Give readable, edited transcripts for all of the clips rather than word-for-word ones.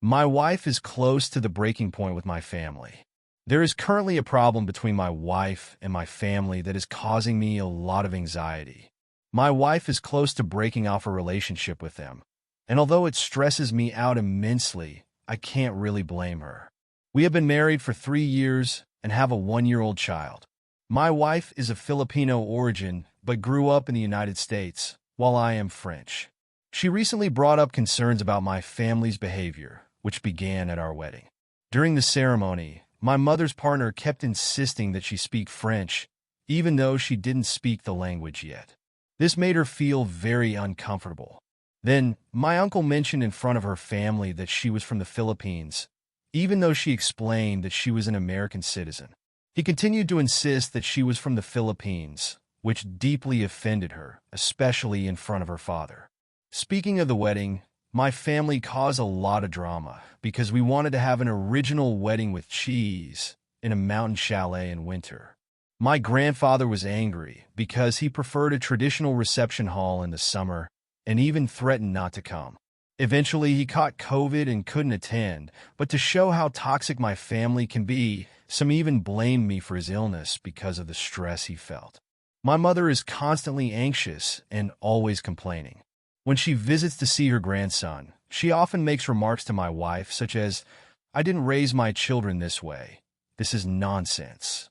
My wife is close to the breaking point with my family. There is currently a problem between my wife and my family that is causing me a lot of anxiety. My wife is close to breaking off a relationship with them, and although it stresses me out immensely, I can't really blame her. We have been married for 3 years and have a 1-year-old child. My wife is of Filipino origin but grew up in the United States, while I am French. She recently brought up concerns about my family's behavior, which began at our wedding. During the ceremony, my mother's partner kept insisting that she speak French, even though she didn't speak the language yet. This made her feel very uncomfortable. Then, my uncle mentioned in front of her family that she was from the Philippines, even though she explained that she was an American citizen. He continued to insist that she was from the Philippines, which deeply offended her, especially in front of her father. Speaking of the wedding, my family caused a lot of drama because we wanted to have an original wedding with cheese in a mountain chalet in winter. My grandfather was angry because he preferred a traditional reception hall in the summer and even threatened not to come. Eventually, he caught COVID and couldn't attend, but to show how toxic my family can be, some even blamed me for his illness because of the stress he felt. My mother is constantly anxious and always complaining. When she visits to see her grandson, she often makes remarks to my wife such as, "I didn't raise my children this way. This is nonsense."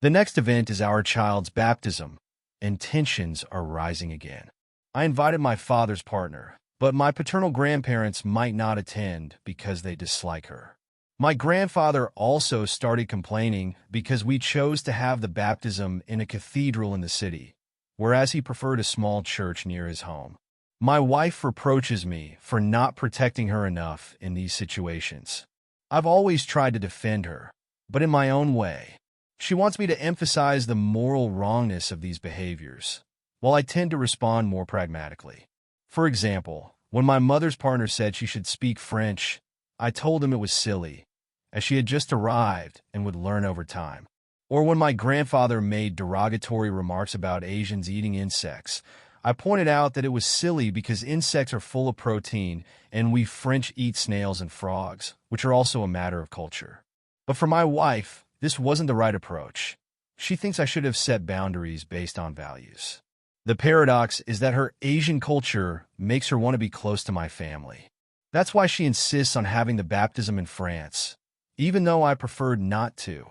The next event is our child's baptism, and tensions are rising again. I invited my father's partner, but my paternal grandparents might not attend because they dislike her. My grandfather also started complaining because we chose to have the baptism in a cathedral in the city, whereas he preferred a small church near his home. My wife reproaches me for not protecting her enough in these situations. I've always tried to defend her, but in my own way. She wants me to emphasize the moral wrongness of these behaviors, while I tend to respond more pragmatically. For example, when my mother's partner said she should speak French, I told him it was silly, as she had just arrived and would learn over time. Or when my grandfather made derogatory remarks about Asians eating insects, I pointed out that it was silly because insects are full of protein and we French eat snails and frogs, which are also a matter of culture. But for my wife, this wasn't the right approach. She thinks I should have set boundaries based on values. The paradox is that her Asian culture makes her want to be close to my family. That's why she insists on having the baptism in France, even though I preferred not to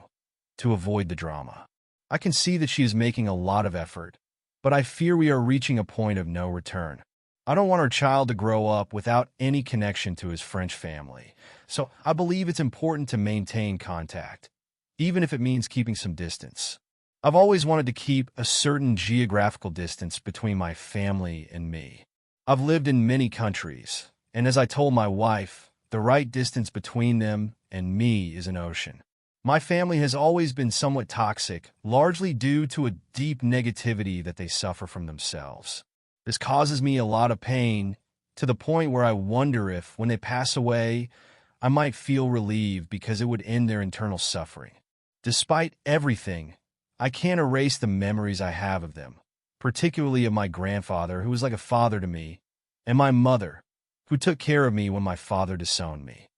avoid the drama. I can see that she is making a lot of effort, but I fear we are reaching a point of no return. I don't want our child to grow up without any connection to his French family, so I believe it's important to maintain contact, even if it means keeping some distance. I've always wanted to keep a certain geographical distance between my family and me. I've lived in many countries, and as I told my wife, the right distance between them and me is an ocean. My family has always been somewhat toxic, largely due to a deep negativity that they suffer from themselves. This causes me a lot of pain, to the point where I wonder if, when they pass away, I might feel relieved because it would end their internal suffering. Despite everything, I can't erase the memories I have of them, particularly of my grandfather, who was like a father to me, and my mother, who took care of me when my father disowned me.